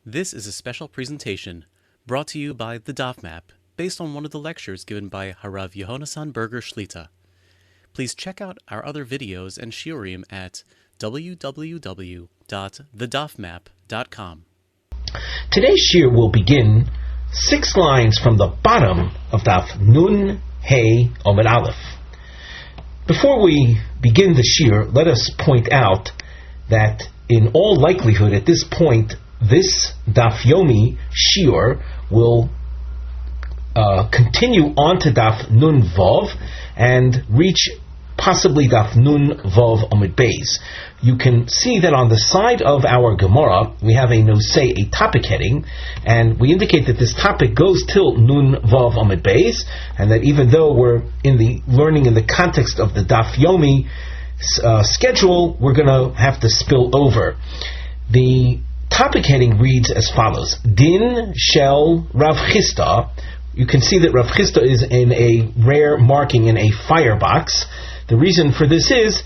This is a special presentation brought to you by the Daf Map, based on one of the lectures given by HaRav Yehonasan Berger Shlita. Please check out our other videos and shiurim at www.thedafmap.com. Today's shiur will begin 6 lines from the bottom of Daf Nun Hey Omed Aleph. Before we begin the shiur, let us point out that in all likelihood at this point, this Daf Yomi shiur will continue on to Daf Nun Vav and reach possibly Daf Nun Vav Amud Beis. You can see that on the side of our Gemara we have a nosei, a topic heading, and we indicate that this topic goes till Nun Vav Amud Beis, and that even though we're learning in the context of the Daf Yomi schedule, we're going to have to spill over. The topic heading reads as follows: Din Shel Rav Chisda. You can see that Rav Chisda is in a rare marking in a firebox. The reason for this is,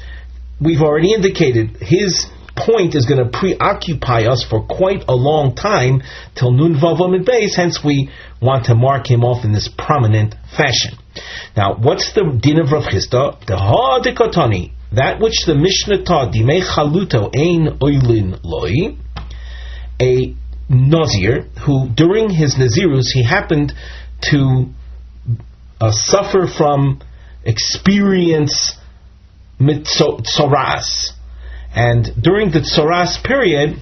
we've already indicated, his point is going to preoccupy us for quite a long time, till Nun Vav Amud Beis, hence we want to mark him off in this prominent fashion. Now, what's the din of Rav Chisda? The ha dekotani, that which the Mishnah taught, dimei chaluto ein oilin loi, a Nazir, who during his Nazirus, he happened to suffer from experience tzoras, and during the tzoras period,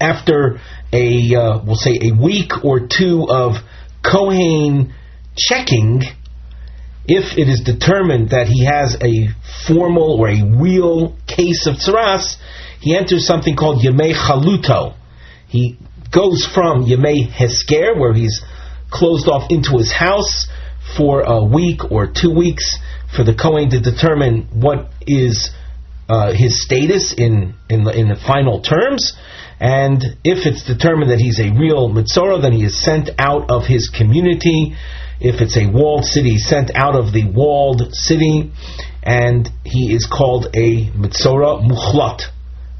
after we'll say a week or two of Kohen checking, if it is determined that he has a formal or a real case of tzoras, he enters something called Yemei Chaluto. He goes from Yemei Hesker, where he's closed off into his house for a week or 2 weeks, for the Kohen to determine what is his status in the final terms. And if it's determined that he's a real Mitzorah, then he is sent out of his community. If it's a walled city, he's sent out of the walled city, and he is called a Mitzorah Muchlat.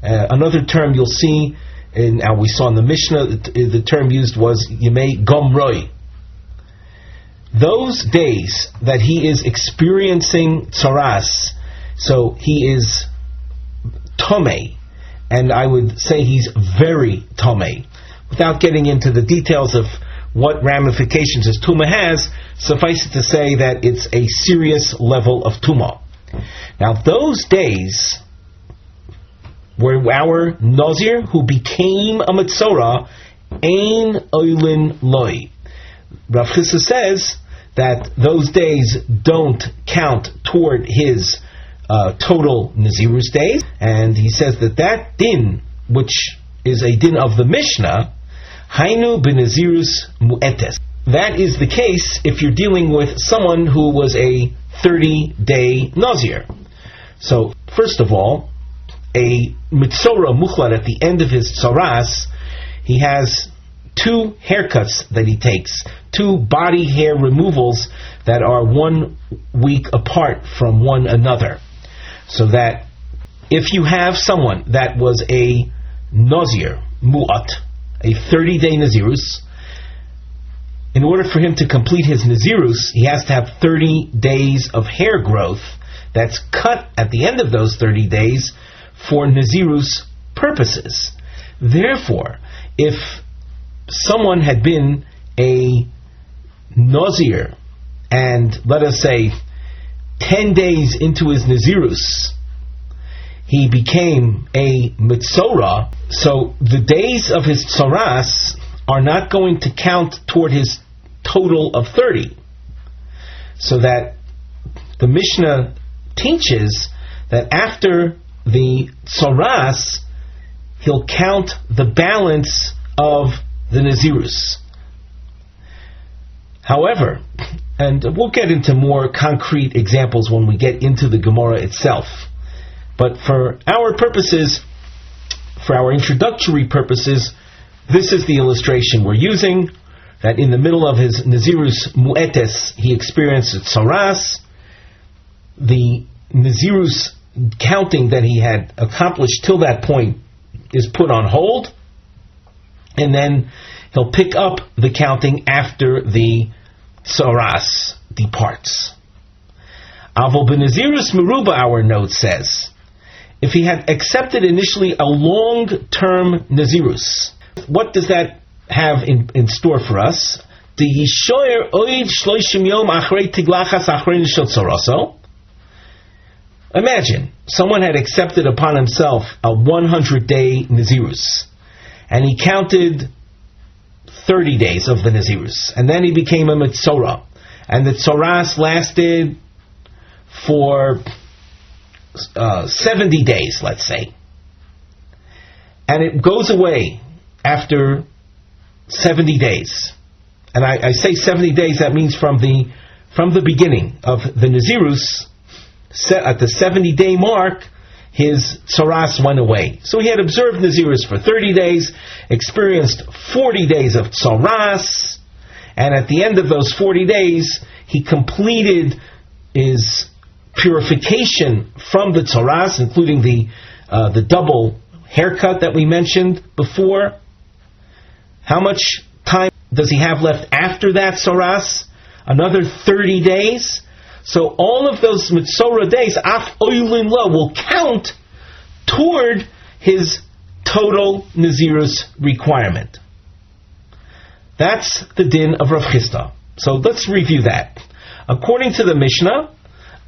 Another term you'll see, we saw in the Mishnah, the term used was Yemei Gomroi. Those days that he is experiencing tzaras, so he is tomei, and I would say he's very tomei. Without getting into the details of what ramifications his tumah has, suffice it to say that it's a serious level of tumah. Now, those days were our Nazir who became a Mitzorah, ein oilin loi. Rav Chisda says that those days don't count toward his total Nazirus days, and he says that din, which is a din of the Mishnah, hainu b'nazirus mu'etes. That is the case if you're dealing with someone who was a 30-day Nazir. So, first of all, a Mitzorah Muchlat at the end of his tzaras, he has 2 haircuts that he takes, 2 body hair removals that are 1 week apart from one another. So that if you have someone that was a Nazir Mu'at, a 30-day Nazirus, in order for him to complete his Nazirus, he has to have 30 days of hair growth that's cut at the end of those 30 days for Nazirus purposes. Therefore, if someone had been a Nazir, and let us say 10 days into his Nazirus, he became a Mitzorah, so the days of his Tzoras are not going to count toward his total of 30. So that the Mishnah teaches that after the Tzoras, he'll count the balance of the Nazirus. However, and we'll get into more concrete examples when we get into the Gemara itself, but for our purposes, for our introductory purposes, this is the illustration we're using, that in the middle of his Nazirus Mu'etes, he experienced Tzoras. The Nazirus counting that he had accomplished till that point is put on hold, and then he'll pick up the counting after the tsaras departs. Avol b'nazirus meruba, our note says, if he had accepted initially a long-term nazirus, what does that have in store for us? Imagine someone had accepted upon himself a 100-day nazirus, and he counted 30 days of the nazirus, and then he became a mitzorah, and the tzoras lasted for 70 days, let's say, and it goes away after 70 days. And I say 70 days, that means from the beginning of the nazirus, at the 70-day mark, his tsaras went away. So he had observed nazirus for 30 days, experienced 40 days of tsaras, and at the end of those 40 days, he completed his purification from the tsaras, including the double haircut that we mentioned before. How much time does he have left after that tsaras? Another 30 days. So all of those mitzorah days, af oilin lo, will count toward his total nazirus requirement. That's the din of Rav Chisda. So let's review that. According to the Mishnah,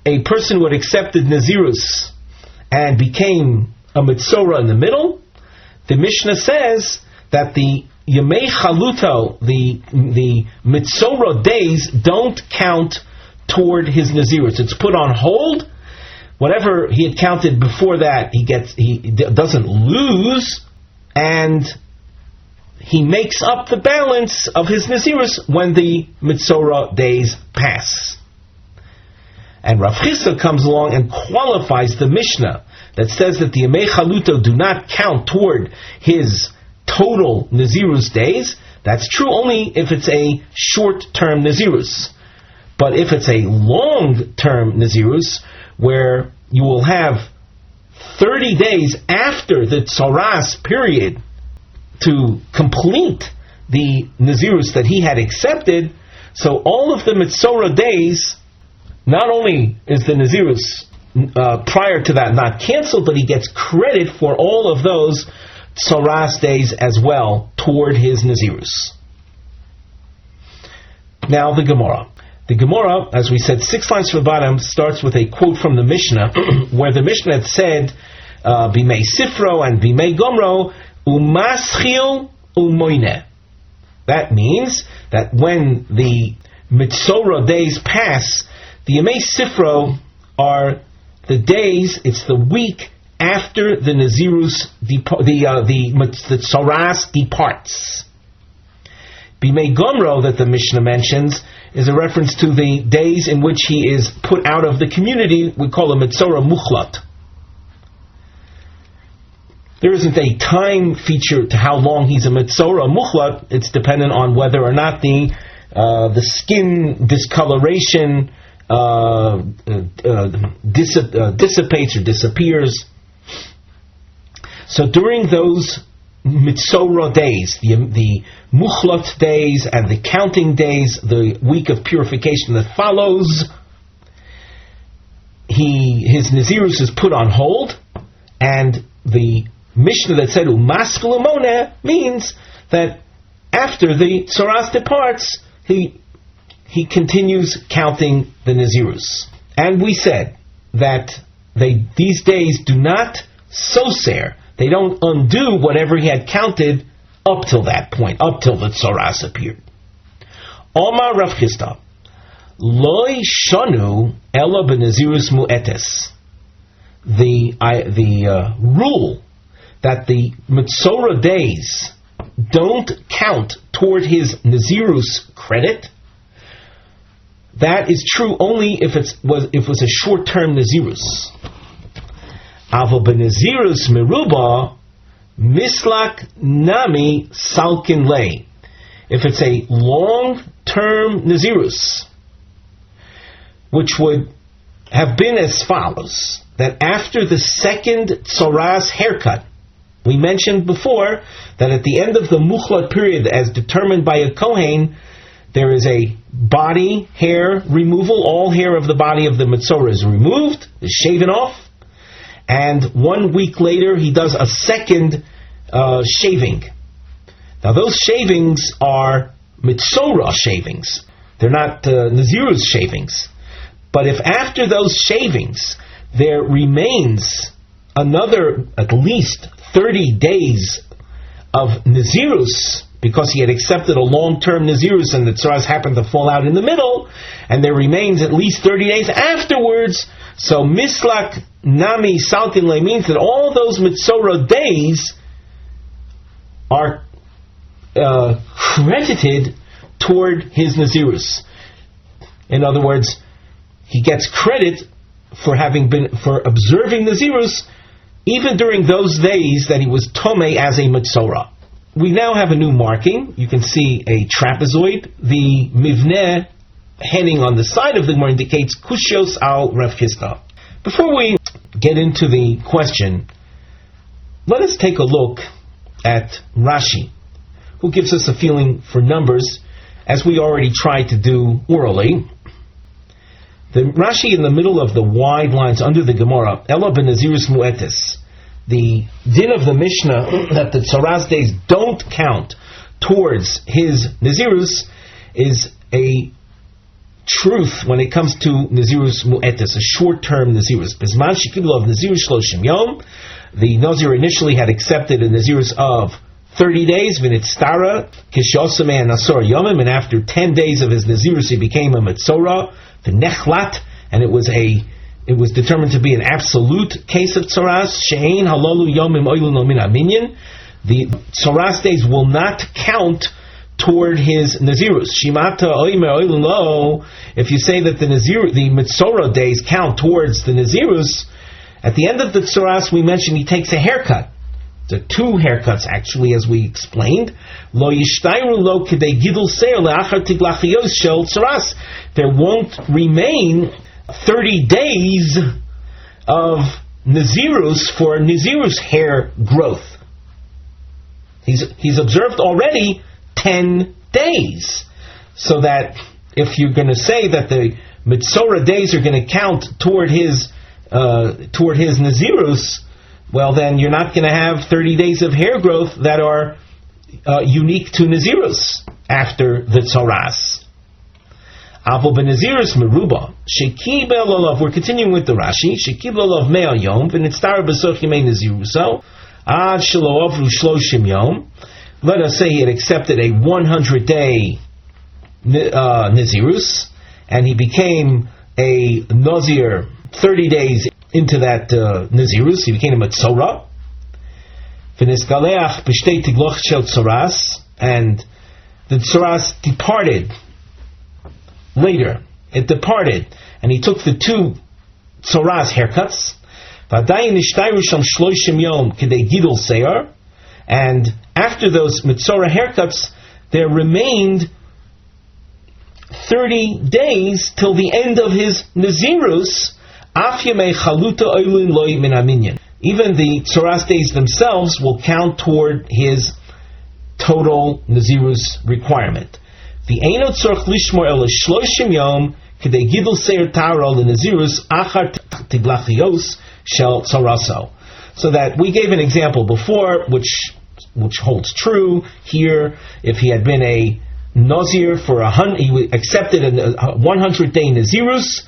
a person who had accepted nazirus and became a mitzorah in the middle, the Mishnah says that the Yemei Chaluto, the mitzorah days, don't count toward his nazirus. It's put on hold. Whatever he had counted before that, he doesn't lose, and he makes up the balance of his nazirus when the mitzorah days pass. And Rav Chisda comes along and qualifies the Mishnah that says that the Yemei Chaluto do not count toward his total nazirus days. That's true only if it's a short-term nazirus. But if it's a long-term nazirus, where you will have 30 days after the tsaras period to complete the nazirus that he had accepted, so all of the mitzorah days, not only is the nazirus prior to that not canceled, but he gets credit for all of those tsaras days as well toward his nazirus. Now the Gemara. The Gemara, as we said, 6 lines from the bottom, starts with a quote from the Mishnah, where the Mishnah had said, Bimei Sifro and Bimei Gomro, Umaschil Umoine. That means that when the mitzorah days pass, the Yemei Sifro are the days, it's the week after the nazirus, the tsaras departs. Bimei Gomro, that the Mishnah mentions, is a reference to the days in which he is put out of the community. We call a mitzorah muchlat. There isn't a time feature to how long he's a mitzorah muchlat. It's dependent on whether or not the skin discoloration dissipates or disappears. So during those mitzorah days, the muchlat days and the counting days, the week of purification that follows, his nazirus is put on hold, and the Mishnah that said umaskil umoneh means that after the tsaras departs, he continues counting the nazirus. And we said that these days do not soser. They don't undo whatever he had counted up till that point, up till the tsaras appeared. Omar Rav Chisda, Loi shanu ela b'nazirus mu'etes. The rule that the mitzorah days don't count toward his nazirus credit, that is true only if it was a short-term nazirus. Avo b'nazirus meruba mislak nami salkin lei. If it's a long-term nazirus, which would have been as follows, that after the second tsaras haircut, We mentioned before that at the end of the muchlat period, as determined by a Kohen, there is a body hair removal. All hair of the body of the Metzora is removed, is shaven off, and 1 week later he does a second shaving. Now those shavings are Metzora shavings. They're not Nazir's shavings. But if after those shavings there remains another at least 30 days of Nazirus, because he had accepted a long-term Nazirus and the tzaras happened to fall out in the middle, and there remains at least 30 days afterwards, so Mislak Nami Saltin Le means that all those Metzora days are credited toward his Nazirus. In other words, he gets credit for observing Nazirus even during those days that he was Tomei as a Metzora. We now have a new marking. You can see a trapezoid. The Mivneh heading on the side of the Gemara indicates Kushios al Rav Chisda. Before we get into the question, let us take a look at Rashi, who gives us a feeling for numbers, as we already tried to do orally. The Rashi in the middle of the wide lines under the Gemara, Ela b'Nazirus mu'etes, the din of the Mishnah that the tzaras days don't count towards his Nazirus is a truth when it comes to Nazirus mu'etes, a short-term Nazirus. Bizman shekiblo of Nazirus shloshim yom, the Nazir initially had accepted a Nazirus of 30 days, v'nitztara kishosame nasor yomim, and after 10 days of his Nazirus he became a Metzora, the nechlat, and it was determined to be an absolute case of tzaras. She'ein halolu yomim oilu no min aminyan. The tzaras days will not count toward his nazirus. Shimata oimer oilu lo. If you say that the Metzora days count towards the nazirus, at the end of the tzaras we mentioned he takes a haircut. The 2 haircuts actually, as we explained. Lo yishtayru lo kedei gidul seir le'achar tiglachiyos shel tzaras. There won't remain 30 days of Nazirus for Nazirus hair growth. He's observed already 10 days. So that if you're going to say that the Metzora days are going to count toward his Nazirus, well then you're not going to have 30 days of hair growth that are unique to Nazirus after the Tzaras. Aval b'Nazirus meruba shekibel olav. We're continuing with the Rashi. Shekibel olav me'al yom v'nitztar b'soch yimei Naziruso ad shelo avru shloshim yom. Let us say he had accepted a 100-day Nazirus, and he became a Nazir 30 days into that Nazirus. He became a Metzora. V'nisgaleach b'shtei tigloch shel tzaras, and the tzaras departed. Later, it departed, and he took the 2 tzaras haircuts. And after those Metzora haircuts, there remained 30 days till the end of his Nazirus. Even the tzaras days themselves will count toward his total Nazirus requirement. The Eino tzorch lishmor el shloshim yom kedei gidul seir taro lenazirus achar tiglachios shel tzaraso. So that we gave an example before, which holds true here. If he had been a Nazir for he accepted a 100-day Nazirus,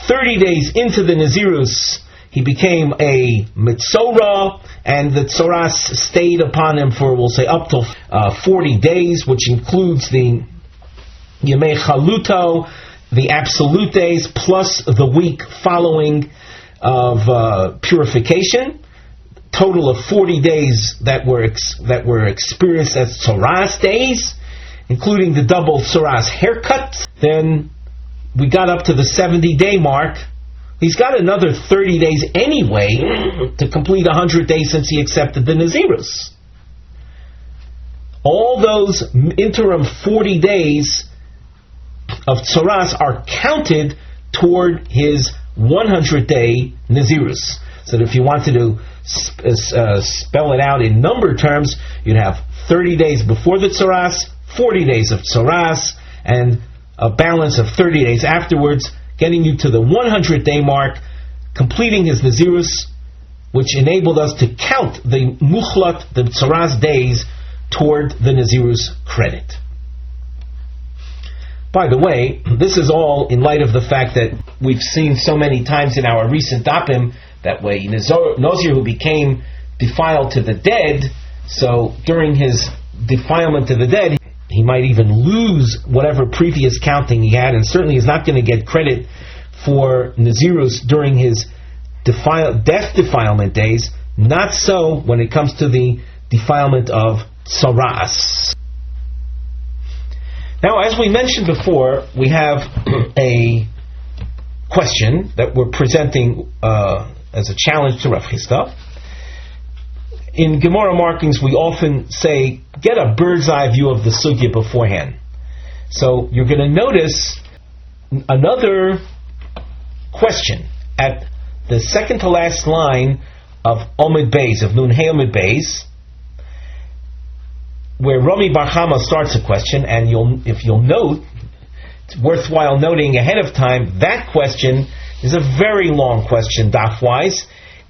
30 days into the Nazirus he became a Metzora, and the Tzaras stayed upon him for, we'll say, up to 40 days, which includes the Yemei Chaluto, the absolute days, plus the week following of purification. Total of 40 days that were experienced as Tzaras days, including the double Tzaras haircut. Then we got up to the 70-day mark. He's got another 30 days anyway to complete 100 days since he accepted the Nazirus. All those interim 40 days of Tzaras are counted toward his 100-day Nazirus. So that if you wanted to spell it out in number terms, you'd have 30 days before the tzaras, 40 days of tzaras, and a balance of 30 days afterwards, getting you to the 100-day mark, completing his Nazirus, which enabled us to count the muchlat, the tzaras days, toward the Nazirus credit. By the way, this is all in light of the fact that we've seen so many times in our recent dapim that way Nazir who became defiled to the dead, so during his defilement to the dead, he might even lose whatever previous counting he had, and certainly is not going to get credit for Nazirus during his death defilement days. Not so when it comes to the defilement of tzaras. Now, as we mentioned before, we have a question that we're presenting as a challenge to Rav Chisda. In Gemara markings, we often say, get a bird's eye view of the sugya beforehand. So you're going to notice another question at the second to last line of Omid Beis, of Nun Hey Omid Beis, where Rami Bar Chama starts a question, and if you'll note, it's worthwhile noting ahead of time, that question is a very long question, daf-wise,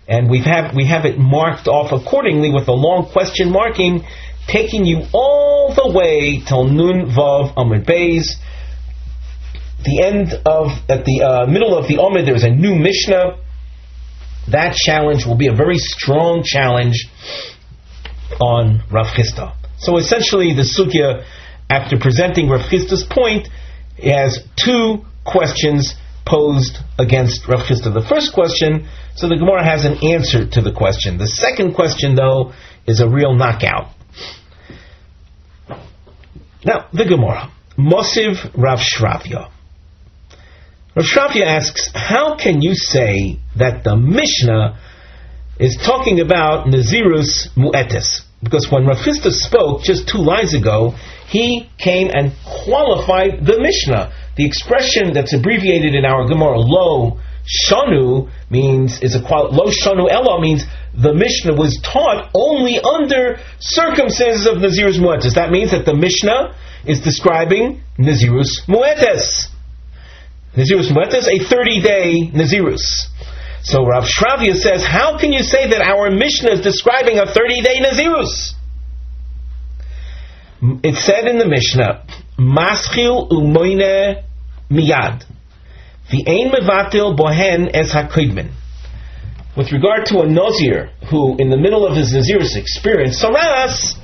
and we have it marked off accordingly with a long question marking, taking you all the way till Nun Vav Omid Beis. At the middle of the Omid, there's a new Mishnah. That challenge will be a very strong challenge on Rav Chisda. So essentially, the sugya, after presenting Rav Chisda's point, has two questions posed against Rav Chisda. The first question, so the Gemara has an answer to the question. The second question, though, is a real knockout. Now, the Gemara. Mosiv Rav Shravya. Rav Shravya asks, how can you say that the Mishnah is talking about Nazirus Mu'etes? Because when Rav Chisda spoke just 2 lines ago, he came and qualified the Mishnah. The expression that's abbreviated in our Gemara, Lo Shanu, Lo Shanu Elo, means the Mishnah was taught only under circumstances of Nazirus Mu'etes. That means that the Mishnah is describing Nazirus Mu'etes. Nazirus Mu'etes, a 30-day Nazirus. So Rav Shravya says, how can you say that our Mishnah is describing a 30-day Nazirus? It said in the Mishnah, Maschil umoine miyad, v'ein mevatil bohen es hakodmin. With regard to a Nazir who, in the middle of his Nazirus, experienced tzaras,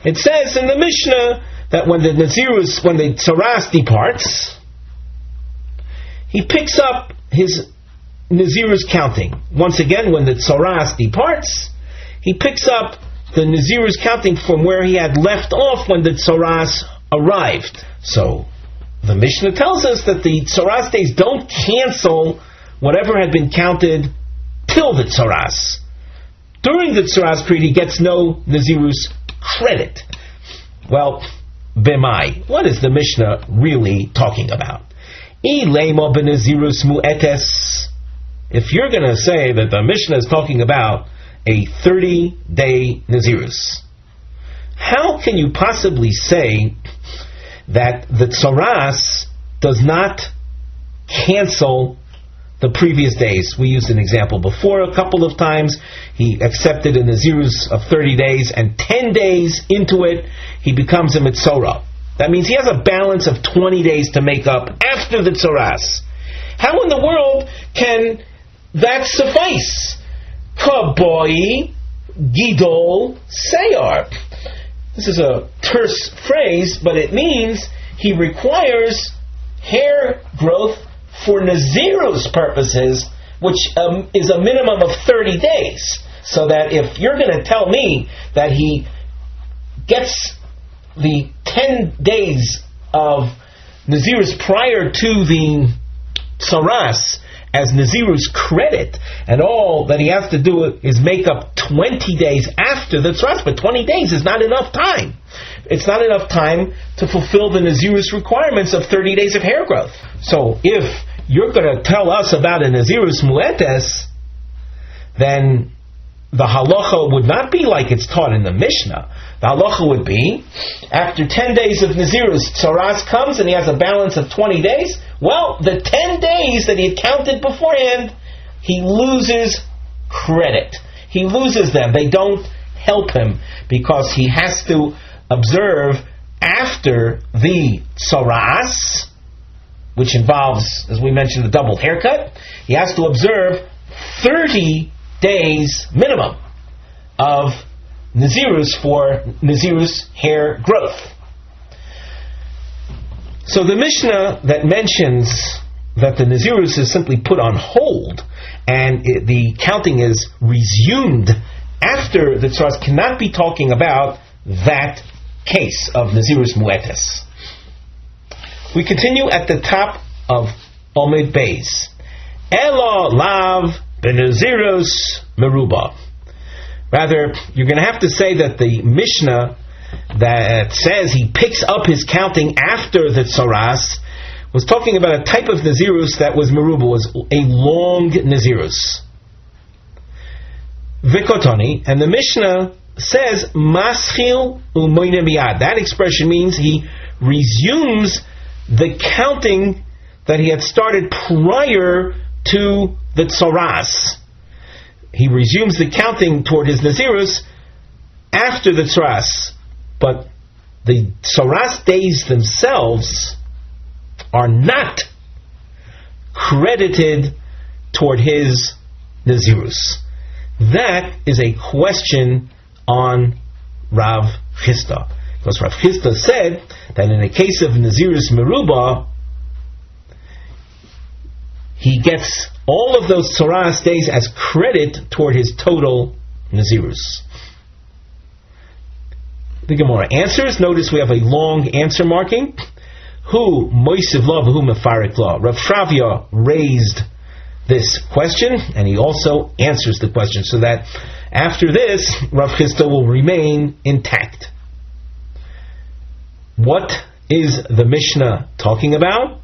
it says in the Mishnah that when the tzaras departs, he picks up his Nazirus counting. Once again, when the tzaras departs, he picks up the Nazirus counting from where he had left off when the tzaras arrived. So, the Mishnah tells us that the tzaras days don't cancel whatever had been counted till the tzaras. During the tzaras period, he gets no Nazirus credit. Well, b'mai, what is the Mishnah really talking about? Ilema b'Nazirus mu'etes. If you're going to say that the Mishnah is talking about a 30-day Nazirus, how can you possibly say that the tzaras does not cancel the previous days? We used an example before a couple of times. He accepted a Nazirus of 30 days, and 10 days into it, he becomes a Mitzorah. That means he has a balance of 20 days to make up after the tzaras. How in the world can that suffice? Kaboi Gidol Sayar. This is a terse phrase, but it means he requires hair growth for Nazirus purposes, which is a minimum of 30 days. So that if you're going to tell me that he gets the 10 days of Nazirus prior to the tzaras as Nazirus credit, and all that he has to do is make up 20 days after the tzaras, but 20 days is not enough time. It's not enough time to fulfill the Nazirus requirements of 30 days of hair growth. So if you're going to tell us about a Nazirus Mu'etes, then the halacha would not be like it's taught in the Mishnah. The halacha would be, after 10 days of Nazirus, Tsaras comes and he has a balance of 20 days. Well, the 10 days that he had counted beforehand, he loses credit. He loses them. They don't help him because he has to observe after the Tsaras, which involves, as we mentioned, the double haircut. He has to observe 30 days minimum of Nazirus for Nazirus hair growth. So the Mishnah that mentions that the Nazirus is simply put on hold and the counting is resumed after the Tzaras cannot be talking about that case of Nazirus Muetes. We continue at the top of Omid Beis. Elo lav benazirus meruba. Rather, you're going to have to say that the Mishnah that says he picks up his counting after the Tzaras was talking about a type of Nazirus that was meruba, was a long Nazirus. Vikotoni, and the Mishnah says maschil umoine miyad. That expression means he resumes the counting that he had started prior to the Tzaras. He resumes the counting toward his Nazirus after the Tzaras. But the Tzaras days themselves are not credited toward his Nazirus. That is a question on Rav Chisda. Because Rav Chisda said that in the case of Nazirus Meruba, he gets all of those Tzaras days as credit toward his total Nazirus. The Gemara answers. Notice we have a long answer marking. Who moisiv law v'hu mefarik law. Rav Shravya raised this question, and he also answers the question, so that after this, Rav Chisda will remain intact. What is the Mishnah talking about?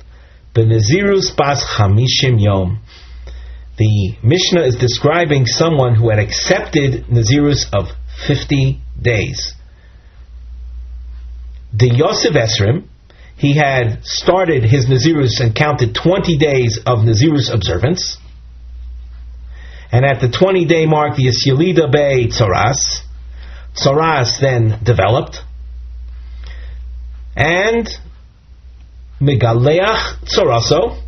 Benazirus bas chamishim yom. The Mishnah is describing someone who had accepted Nazirus of 50 days. The Yosef Esrim, he had started his Nazirus and counted 20 days of Nazirus observance. And at the 20-day mark, the Yisylida Bey Tzaras. Tzaras then developed. And Megaleach Tzaraso,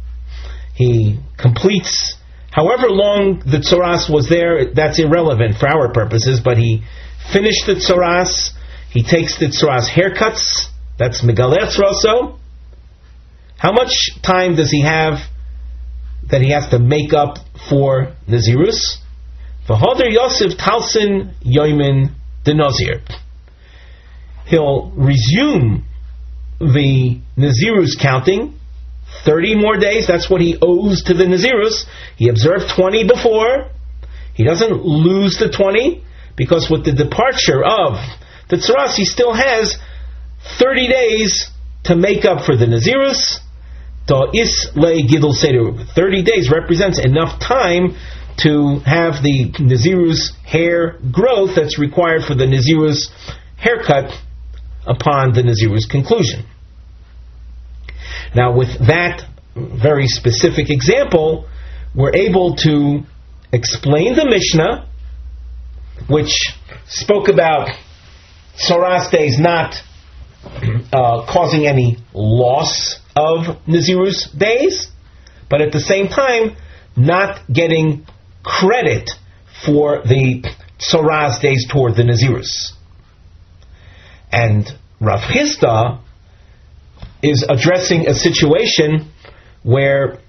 he completes, however long the Tzaras was there, that's irrelevant for our purposes, but he finished the Tzaras, he takes the Tzaras haircuts, that's Megaleach Tzaraso. How much time does he have that he has to make up for Nazirus? V'hoder Yosef Talsin Yoimin the Nazir. He'll resume the Nazirus counting 30 more days. That's what he owes to the Nazirus. He observed 20 before. He doesn't lose the 20 because with the departure of the Tzaras, he still has 30 days to make up for the Nazirus. 30 days represents enough time to have the Nazirus hair growth that's required for the Nazirus haircut upon the Nazirus conclusion. Now, with that very specific example, we're able to explain the Mishnah, which spoke about Tzaras days not causing any loss of Nazirus days, but at the same time not getting credit for the Tzaras days toward the Nazirus. And Rav Chisda is addressing a situation where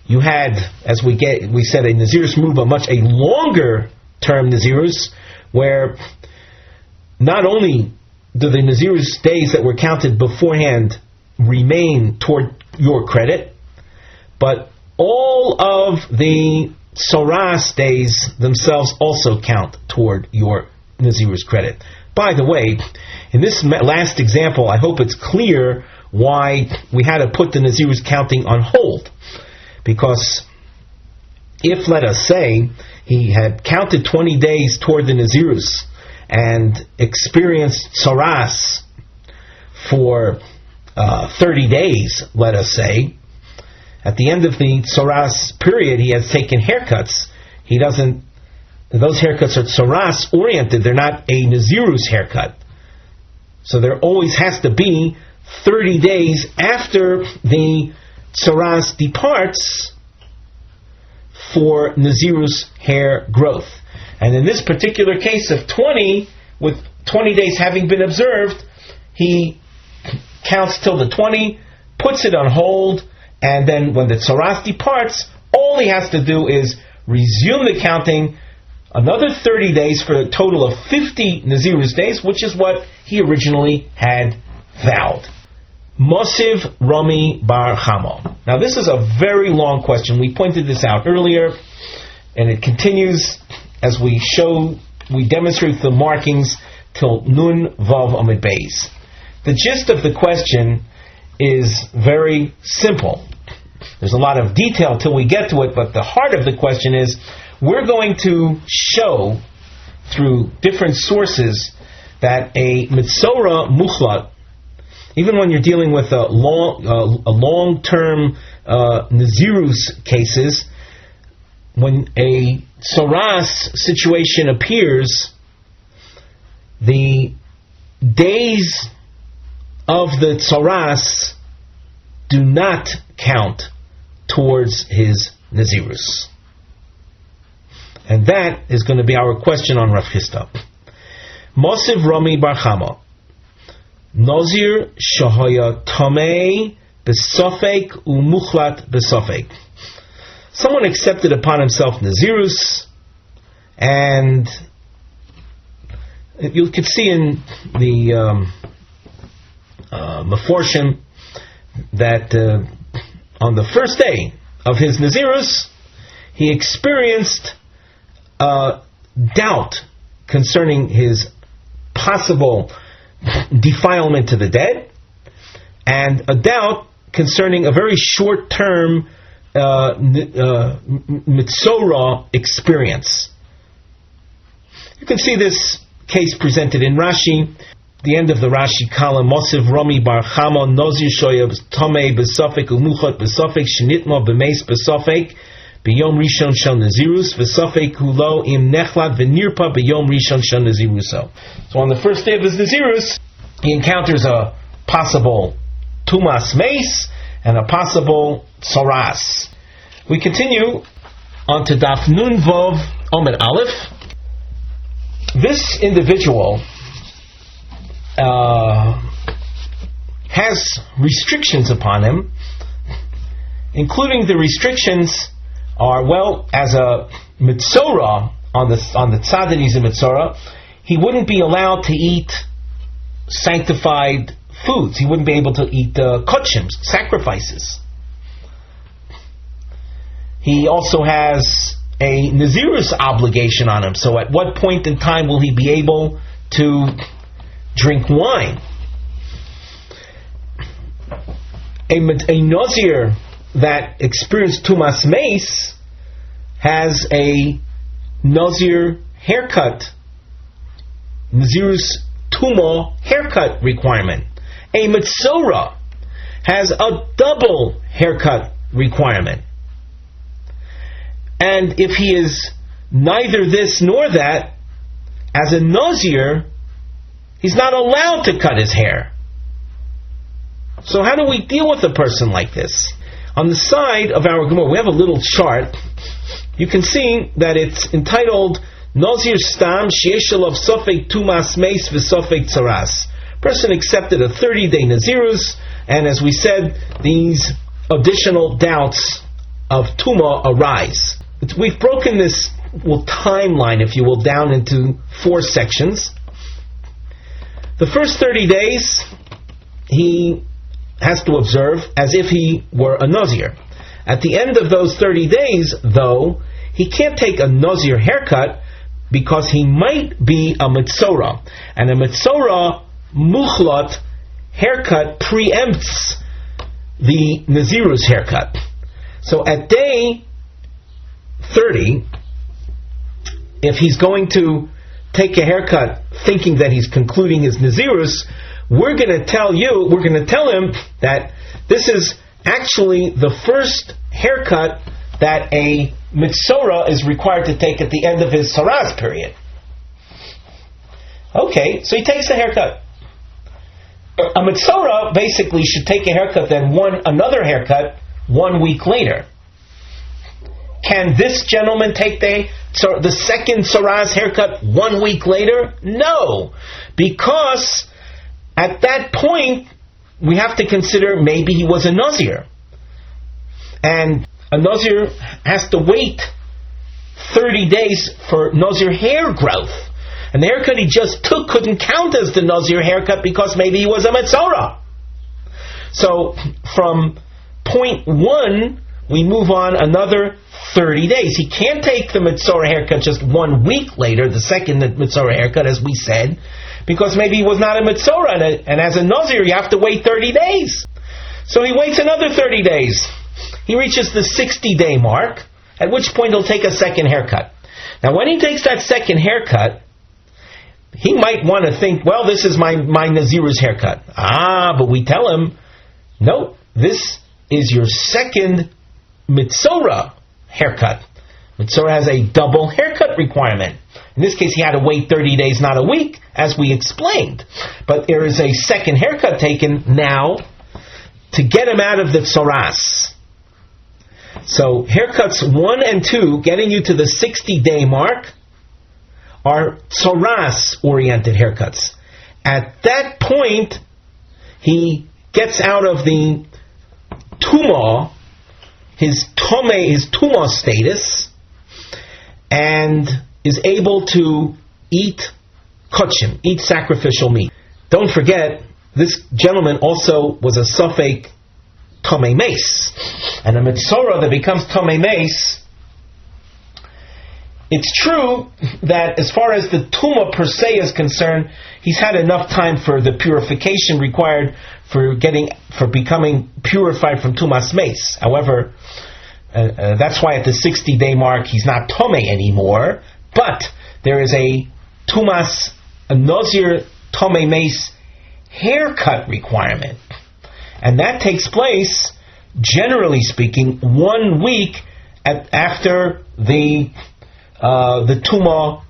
you had, as we said, a Nazirus Meruba, much a longer term Nazirus, where not only do the Nazirus days that were counted beforehand remain toward your credit, but all of the Tzaras days themselves also count toward your Nazirus credit. By the way, in this last example, I hope it's clear why we had to put the Nazirus counting on hold. Because if, let us say, he had counted 20 days toward the Nazirus and experienced tsaras for 30 days, let us say, at the end of the tsaras period, he has taken haircuts. Those haircuts are tsaras oriented. They're not a Nazirus haircut. So there always has to be 30 days after the tsaras departs for Nazirus hair growth. And in this particular case of 20, with 20 days having been observed, he counts till the 20, puts it on hold, and then when the tsaras departs, all he has to do is resume the counting another 30 days for a total of 50 Nazirus days, which is what he originally had vowed. Mosiv Rami Bar Chama. Now this is a very long question. We pointed this out earlier, and it continues as we demonstrate the markings till Nun Vav Amid Beis. The gist of the question is very simple. There's a lot of detail till we get to it, but the heart of the question is, we're going to show through different sources that a mitzora muchlat, even when you're dealing with a long-term Nazirus cases, when a tsaras situation appears, the days of the tsaras do not count towards his Nazirus. And that is going to be our question on Rav Chisda. Mosiv Rami Bar Chama. Nazir shahaya tamei besofek umuchlat besofek. Someone accepted upon himself Nazirus, and you could see in the Meforshim that on the first day of his Nazirus, he experienced doubt concerning his possible defilement to the dead, and a doubt concerning a very short-term mitzora experience. You can see this case presented in Rashi. The end of the Rashi column, Mosiv Rami Bar Chama Nazir Shoya Tomei Besofek Umuchot Besofek Shnitma Bemeis Besofek B'Yom Rishon Shel Nazirus Besofek Hulo Im Nechlat V'Nirpa B'Yom Rishon Shel Naziruso. So on the first day of his Nazirus, he encounters a possible Tumas Meis and a possible Tsaras. We continue on to Daf Nun Vov Omer Aleph. This individual has restrictions upon him, including the restrictions are, well, as a mitzora on the tzad that he's a mitzora, he wouldn't be allowed to eat sanctified foods. He wouldn't be able to eat kodshim, sacrifices. He also has a Nazirus obligation on him. So at what point in time will he be able to drink wine? A Nazir that experienced Tumas Meis has a Nazir haircut, Nazirus Tuma haircut requirement. A Mitzora has a double haircut requirement. And if he is neither this nor that, as a Nazir, he's not allowed to cut his hair. So how do we deal with a person like this? On the side of our Gemara, we have a little chart. You can see that it's entitled Nazir Stam Sheishalav Sofek Tumas Meis V'Sofek Tsaras. Person accepted a 30-day Nazirus, and as we said, these additional doubts of Tuma arise. We've broken this timeline, if you will, down into 4 sections. The first 30 days, he has to observe as if he were a Nazir. At the end of those 30 days, though, he can't take a Nazir haircut because he might be a Mitzora. And a Mitzora Muchlat haircut preempts the Nazirus haircut. So at day 30, if he's going to take a haircut thinking that he's concluding his Nazirus, we're going to tell him that this is actually the first haircut that a Mitzorah is required to take at the end of his Saraz period. Okay, so he takes a haircut. A Mitzorah basically should take a haircut, then another haircut 1 week later. Can this gentleman take the second Saraz haircut 1 week later? No, because at that point we have to consider maybe he was a Nazir. And a Nazir has to wait 30 days for Nazir hair growth. And the haircut he just took couldn't count as the Nazir haircut because maybe he was a Metzorah. So from point 1, we move on another 30 days. He can't take the Metzorah haircut just 1 week later, the second Metzorah haircut, as we said, because maybe he was not a Metzorah, and as a Nazir you have to wait 30 days. So he waits another 30 days. He reaches the 60-day mark, at which point he'll take a second haircut. Now when he takes that second haircut, he might want to think, well, this is my Nazir's haircut. But we tell him, no, this is your second Metzorah haircut. Metzorah has a double haircut requirement. In this case, he had to wait 30 days, not a week, as we explained. But there is a second haircut taken now to get him out of the Tzoras. So haircuts 1 and 2, getting you to the 60-day mark, are Tzoras-oriented haircuts. At that point, he gets out of the Tumah, his Tumah status, and is able to eat kachim, eat sacrificial meat. Don't forget, this gentleman also was a Safek Tomei Mace. And a Metzorah that becomes Tomei Mace, it's true that as far as the Tumah per se is concerned, he's had enough time for the purification required for becoming purified from Tumas Mace. However, that's why at the 60-day mark he's not Tomei anymore, but there is a Nazir Tomei Mace haircut requirement. And that takes place, generally speaking, 1 week after the Tumah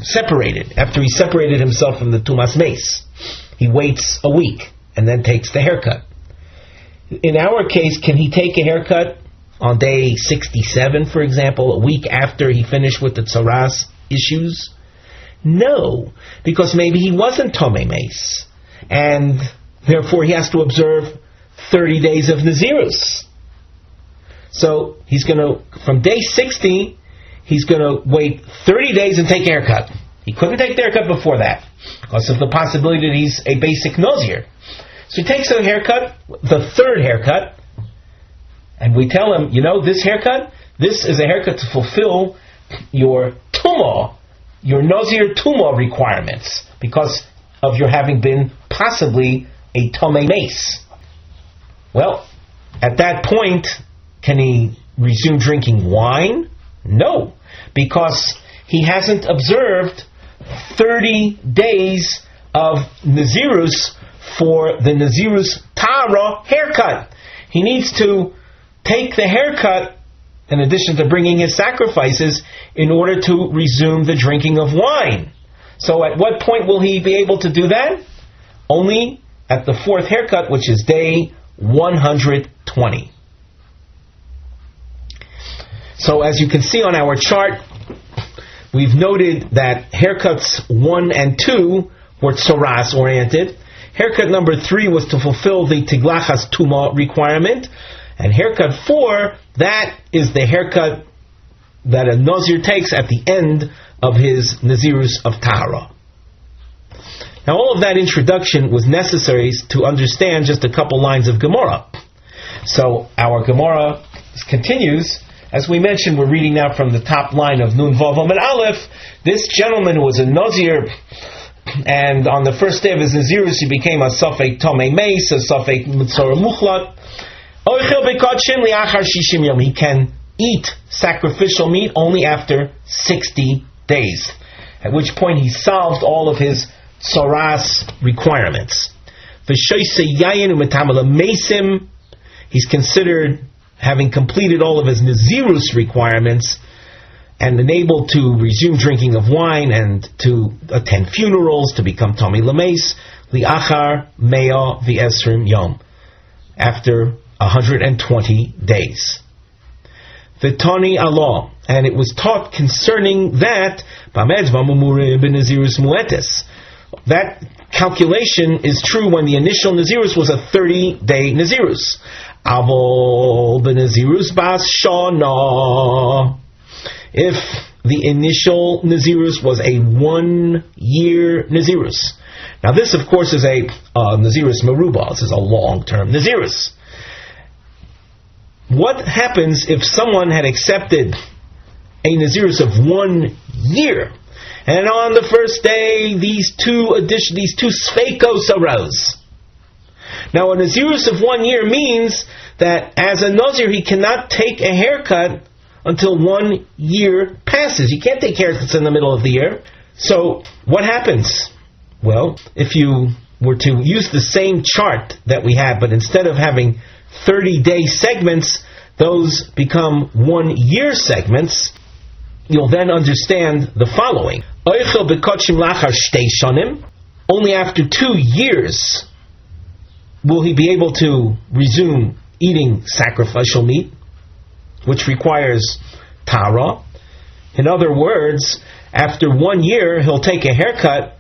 separated. After he separated himself from the Tumas Mace, he waits a week and then takes the haircut. In our case, can he take a haircut on day 67, for example, a week after he finished with the Tzoras issues? No, because maybe he wasn't Tomei Mace, and therefore he has to observe 30 days of Nazirus. So he's going to, from day 60, he's going to wait 30 days and take a haircut. He couldn't take the haircut before that because of the possibility that he's a basic Nazir. So he takes a haircut, the third haircut, and we tell him, this haircut, this is a haircut to fulfill your Tumah, your Nazir Tumah requirements, because of your having been possibly a Tomei Mace. Well, at that point, can he resume drinking wine? No, because he hasn't observed 30 days of Nazirus for the Nazirus Tara haircut. He needs to take the haircut in addition to bringing his sacrifices in order to resume the drinking of wine. So at what point will he be able to do that? Only at the fourth haircut, which is day 120. So as you can see on our chart, we've noted that haircuts 1 and 2 were Tzoras oriented. Haircut number 3 was to fulfill the Tiglachas Tumah requirement. And haircut 4, that is the haircut that a Nazir takes at the end of his Nazirus of Tahara. Now all of that introduction was necessary to understand just a couple lines of Gemara. So our Gemara continues. As we mentioned, we're reading now from the top line of Nun Vav Amud Aleph. This gentleman was a Nazir, and on the first day of his Nazirus he became a Safek Tomei Mace, a Safek Metzorah Muchlat. He can eat sacrificial meat only after 60 days, at which point he solved all of his tsaras requirements. He's considered having completed all of his nazirus requirements and enabled to resume drinking of wine and to attend funerals, to become Tomei Lameis, li'achar mea v'esrim yom, after 120 days. V'tani Allah, and it was taught concerning that, that calculation is true when the initial nazirus was a 30-day nazirus. Avol b'nazirus bas shana. If the initial nazirus was a 1-year nazirus. Now this, of course, is a nazirus meruba. This is a long-term nazirus. What happens if someone had accepted a nazirus of 1 year, and on the first day these two sfeikos arose? Now a nazirus of 1 year means that as a nazir he cannot take a haircut until 1 year passes. You can't take haircuts in the middle of the year. So what happens? Well, if you were to use the same chart that we had, but instead of having 30-day segments, those become 1 year segments, you'll then understand the following. Only after 2 years will he be able to resume eating sacrificial meat, which requires tara. In other words, after 1 year, he'll take a haircut,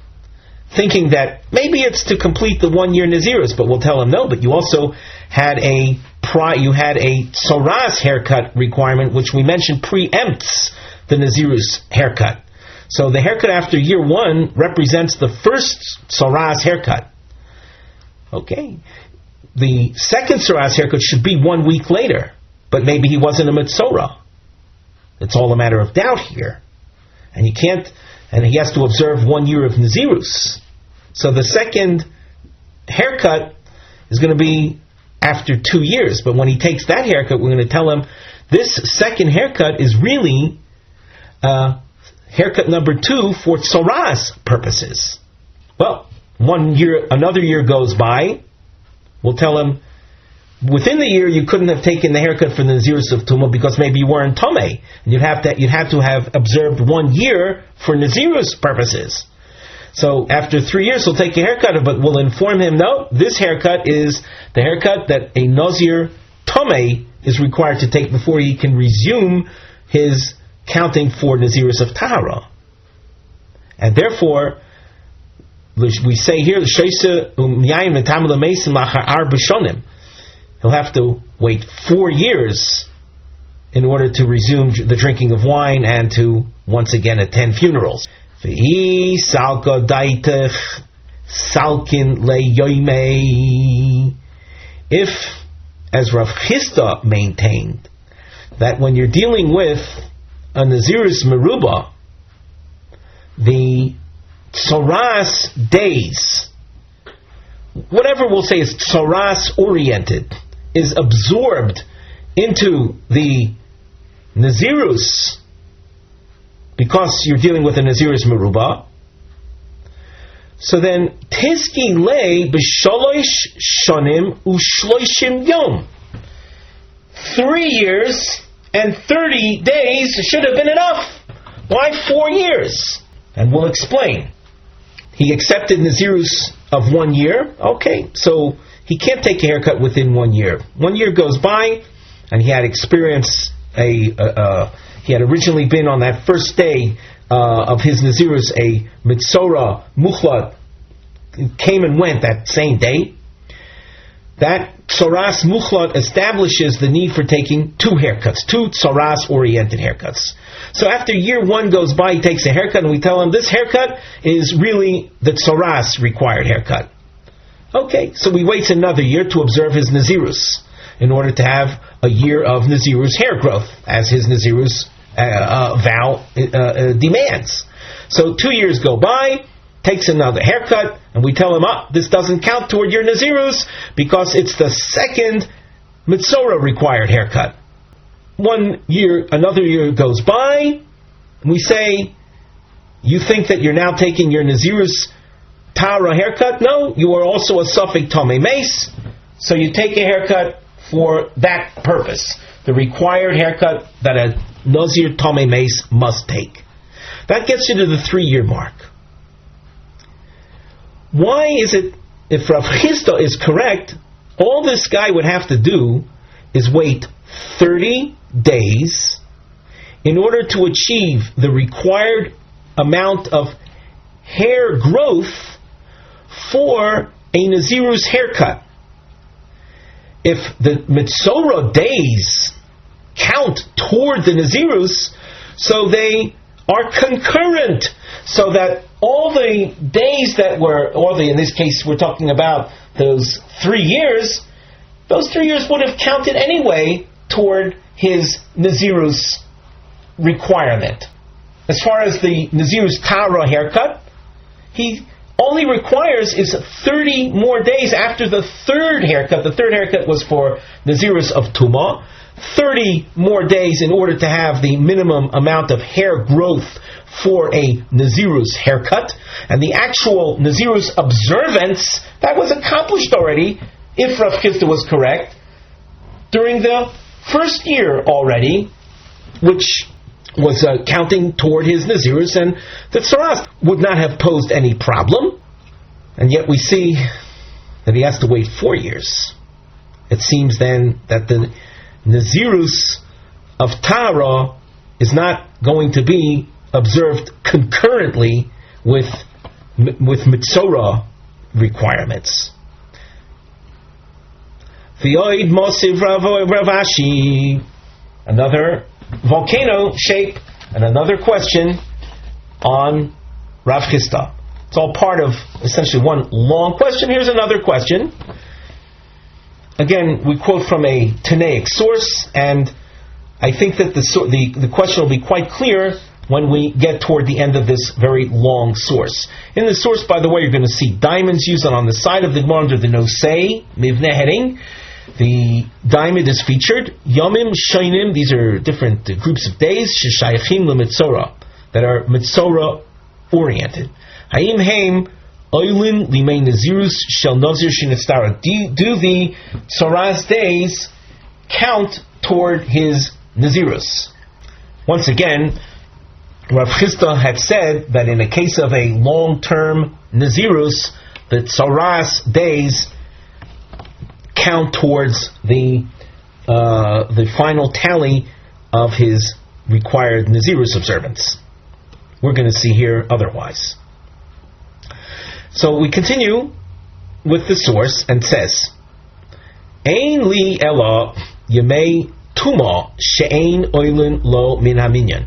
thinking that maybe it's to complete the 1 year nazirus, but we'll tell him no. But you also had a tsaras haircut requirement, which we mentioned preempts the nazirus haircut. So the haircut after year 1 represents the first tsaras haircut. Okay, the second tsaras haircut should be 1 week later. But maybe he wasn't a mitzorah. It's all a matter of doubt here. And he has to observe 1 year of nazirus. So the second haircut is going to be after 2 years. But when he takes that haircut, we're going to tell him this second haircut is really haircut number 2 for tsaras purposes. Well, another year goes by. We'll tell him, within the year, you couldn't have taken the haircut for the nazirus of tumah because maybe you weren't tomei, and you'd have to have observed 1 year for nazirus purposes. So after 3 years, he'll take a haircut, but we'll inform him, no, this haircut is the haircut that a nazir tomei is required to take before he can resume his counting for nazirus of tahara. And therefore, we say here, he'll have to wait 4 years in order to resume the drinking of wine and to once again attend funerals. If, as Rav Chisda maintained, that when you're dealing with a nazirus meruba, the tsaras days, whatever we'll say is tsaras oriented, is absorbed into the nazirus because you're dealing with a nazirus meruba. So then, tiski lei b'shalosh shonim u'shloishim yom. 3 years and 30 days should have been enough. Why 4 years? And we'll explain. He accepted nazirus of 1 year. Okay, so he can't take a haircut within 1 year. 1 year goes by, and he had experienced he had originally been on that first day of his nazirus, a mitzorah muchlat, came and went that same day. That tsaras muchlat establishes the need for taking 2 haircuts, 2 tsaras oriented haircuts. So after year 1 goes by, he takes a haircut, and we tell him this haircut is really the tsaras required haircut. Okay, so he waits another year to observe his nazirus in order to have a year of nazirus hair growth, as his nazirus vow demands. So 2 years go by, takes another haircut, and we tell him, this doesn't count toward your nazirus because it's the second mitzorah required haircut. another year goes by, we say, you think that you're now taking your Nazirus Tara haircut? No, you are also a Suffolk Tomei Mace, so you take a haircut for that purpose, the required haircut that a Nazir Tomei Mace must take. That gets you to the 3-year mark. Why is it, if Rav Chisda is correct, all this guy would have to do is wait 30 days in order to achieve the required amount of hair growth for a Nazirus haircut? If the Mitzorah days count toward the Nazirus, so they are concurrent, so that all the days that were, in this case we're talking about those 3 years, those 3 years would have counted anyway toward his Nazirus requirement. As far as the Nazirus Tara haircut, he only requires is 30 more days after the 3rd haircut. The 3rd haircut was for Nazirus of Tumah. 30 more days in order to have the minimum amount of hair growth for a Nazirus haircut. And the actual Nazirus observance, that was accomplished already, if Rav Chisda was correct, during the 1st year already, which was counting toward his Nazirus, and the Tzaras would not have posed any problem. And yet we see that he has to wait 4 years. It seems then that the Nazirus of Tara is not going to be observed concurrently with Mitzorah requirements. V'yoid Mosiv Ravashi, another volcano shape, and another question on Rav Chisda. It's all part of essentially one long question. Here's another question. Again, we quote from a Tanaic source, and I think that the question will be quite clear when we get toward the end of this very long source. In the source, by the way, you're going to see diamonds used on the side of the Gemara under the Nosei, Mivneh heading. The diamond is featured. Yomim, Shainim, these are different groups of days, Sheshayachim LeMitzorah, that are Mitzorah oriented. Hayim Haim, Oilin Limei Nazirus Shel Nazir Shinistara. Do the Tzoras days count toward his Nazirus? Once again, Rav Chisda had said that in a case of a long-term Nazirus, the Tzoras days count towards the final tally of his required Nazirus observance. We're going to see here otherwise. So we continue with the source and says, Ein li ela yemei tuma she'ein oilin lo min haminyan.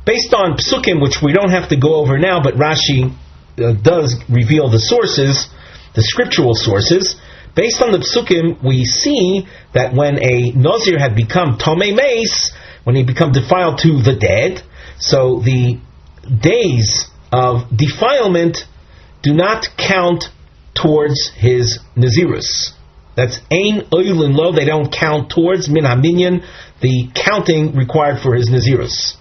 Based on psukim, which we don't have to go over now, but Rashi does reveal the sources, the scriptural sources. Based on the psukim, we see that when a Nazir had become Tomei Mace, when he become defiled to the dead, so the days of defilement do not count towards his Nazirus. That's Ein Oilin Lo, they don't count towards Min HaMinyan, the counting required for his Nazirus.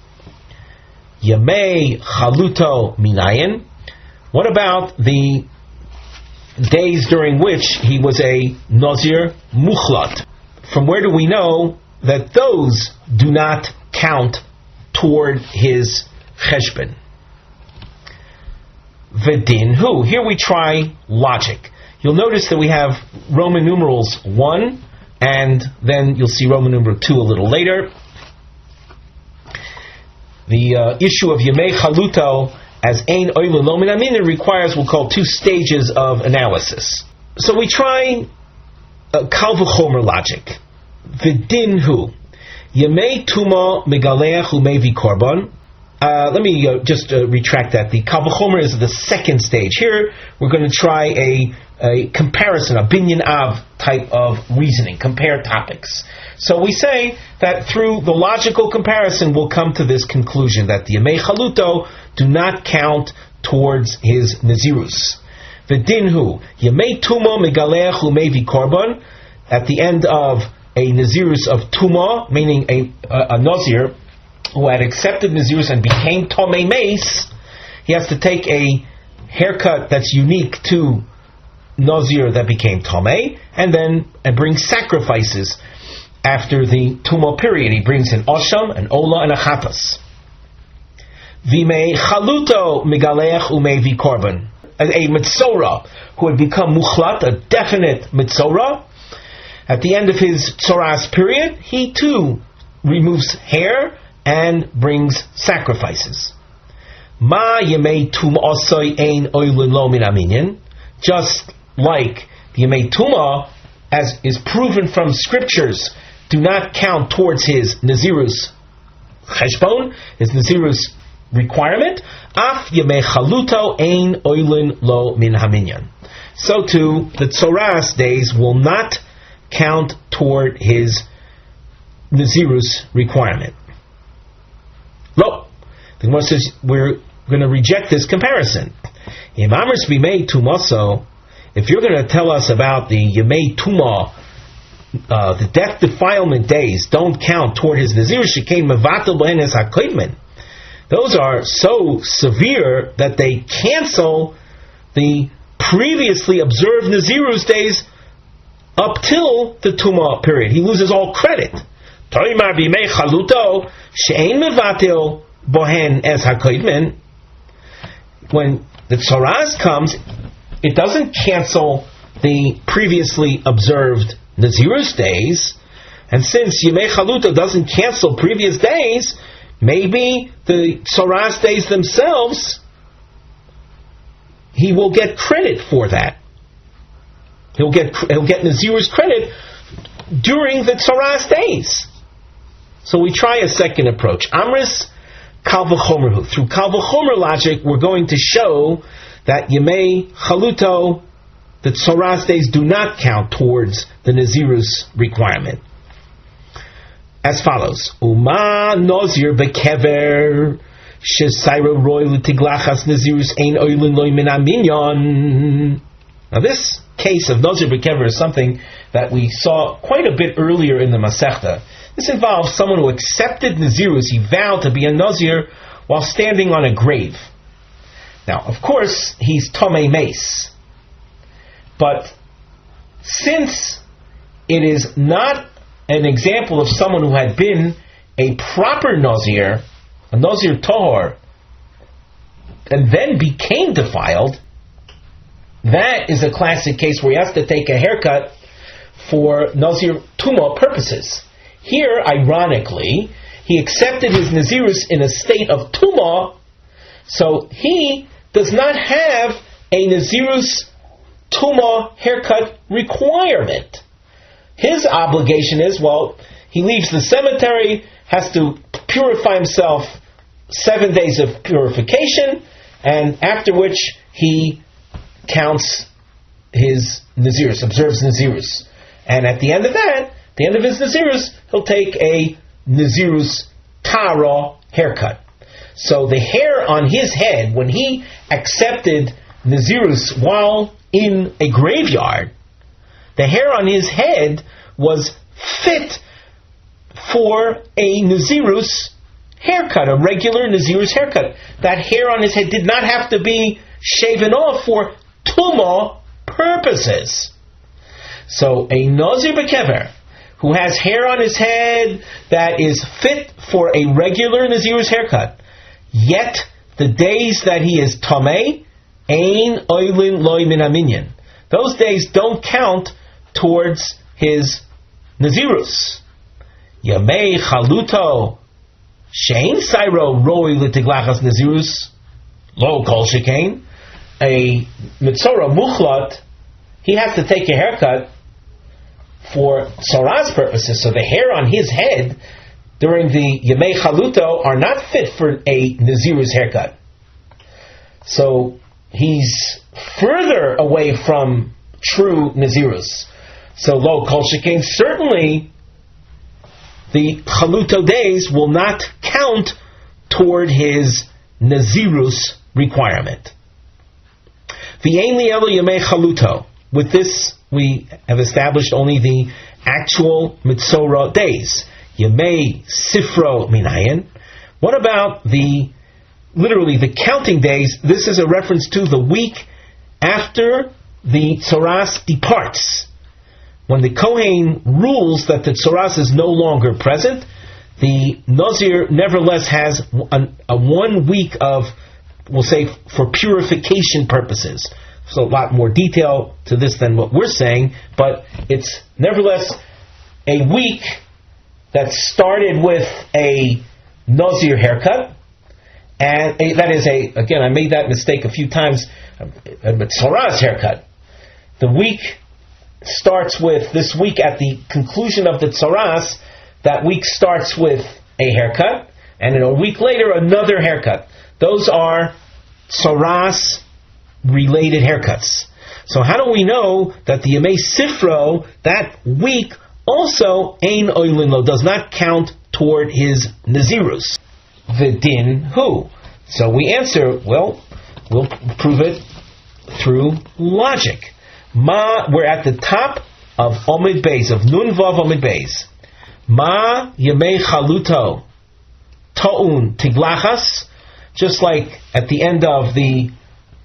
Yamei Chaluto Minayin. What about the days during which he was a Nazir Muchlat? From where do we know that those do not count toward his Cheshbon? Vedin Hu. Here we try logic. You'll notice that we have Roman numerals 1, and then you'll see Roman numeral 2 a little later. The issue of Yemei Chaluto as Ein Oilin Lo Min HaMinyan requires, we'll call, 2 stages of analysis. So we try Kal V'chomer logic. Vedin Hu. Yemei Tuma Megaleach Umevi Korban. Let me just retract that. The Kal V'chomer is the second stage. Here we're going to try a comparison, a binyan av type of reasoning, compare topics. So we say that through the logical comparison we'll come to this conclusion that the Yemei Chaluto do not count towards his Nazirus. V'din hu Yemei Tumo Megaleach Umevi Korban. At the end of a Nazirus of Tuma, meaning a Nazir who had accepted Nazirus and became Tomei Mace, he has to take a haircut that's unique to Nazir that became Tomei, and then bring sacrifices after the Tuma period. He brings an Osham, an Ola, and a Chatas. Vimei Chaluto Megaleach Umevi Korban. A Mitzorah who had become Muchlat, a definite Mitzorah. At the end of his Tzoras period, he too removes hair and brings sacrifices. Ma Yemei Tum Osoi Ein Oilun Lo Min Aminyan. Just like the Yemei Tumah, as is proven from scriptures, do not count towards his Nazirus Cheshbon, his Nazirus requirement. Af Yemei Chaluto Ein Oilun Lo Min Haminyan. So too, the Tzoras days will not count toward his Nazirus requirement. Lo, the Gemara says we're going to reject this comparison. Im Amris Bimei Tumaso, if you're going to tell us about the Yemei Tumah, the death defilement days don't count toward his Nazirus, Shekain Mevatel Behen Es HaKohen, those are so severe that they cancel the previously observed Nazirus days up till the Tumah period. He loses all credit. Toimar Bimei Chaluto She'ein Mevatel Bohen Es HaKohen. When the Tzoras comes, it doesn't cancel the previously observed Nazirus days, and since Yemei Chaluto doesn't cancel previous days, maybe the Tzoras days themselves, he will get credit for that. He'll get Nazirus credit during the Tzoras days. So we try a second approach. Amris Kal V'chomerhu. Through Kal V'chomer logic, we're going to show that Yemei Chaluto, the Tzoras days, do not count towards the Nazirus requirement. As follows: Uma Nazir bekever shesaira roy l'tiglachas Nazirus ein oilin loy min aminyan. Now this case of Nazir bekever is something that we saw quite a bit earlier in the Masechta. This involves someone who accepted Nazirus. He vowed to be a Nazir while standing on a grave. Now, of course, he's Tomei Mace. But since it is not an example of someone who had been a proper Nazir, a Nazir Tahor, and then became defiled, that is a classic case where he has to take a haircut for Nazir Tumah purposes. Here, ironically, he accepted his Nazirus in a state of Tumah, so he does not have a Nazirus Tumah haircut requirement. His obligation is, he leaves the cemetery, has to purify himself 7 days of purification, and after which he counts his Nazirus, observes Nazirus. And at the end of that, the end of his Nazirus, he'll take a Nazirus Tara haircut. So the hair on his head, when he accepted Nazirus while in a graveyard, the hair on his head was fit for a Nazirus haircut, a regular Nazirus haircut. That hair on his head did not have to be shaven off for Tumah purposes. So a Nazir Bekever, who has hair on his head that is fit for a regular Nazirus haircut, yet the days that he is Tomei, Ein Oilin Loy Min Haminyan, those days don't count towards his Nazirus. Yamei Chaluto Shein Sairo Roi Litiglachas Nazirus Lo Kol Shekain, a Mitzorah Muchlat, he has to take a haircut for Tzoras purposes, so the hair on his head during the Yemei Chaluto are not fit for a Nazirus haircut. So he's further away from true Nazirus. So Lo Kol Shekain, certainly the Chaluto days will not count toward his Nazirus requirement. V'ein li elo Yemei Chaluto. With this, we have established only the actual Mitzorah days. Yemei Sifro Minayin. What about literally the counting days? This is a reference to the week after the Tzoras departs. When the Kohen rules that the Tzoras is no longer present, the Nazir nevertheless has a 1 week of, we'll say, for purification purposes. So a lot more detail to this than what we're saying, but it's nevertheless a week that started with a Nazir haircut, and that is again, I made that mistake a few times, a Tzoras haircut. The week starts with, this week at the conclusion of the Tzoras, that week starts with a haircut, and then a week later another haircut. Those are Tzoras related haircuts. So how do we know that the Yemei Sifro, that week, also Ein Oilin Lo, does not count toward his Nazirus? The din who? So we answer, well, we'll prove it through logic. We're at the top of Omid Beis, of Nun Vav Omid Beis. Ma Yemei Chaluto Ta'un Tiglachas, just like at the end of the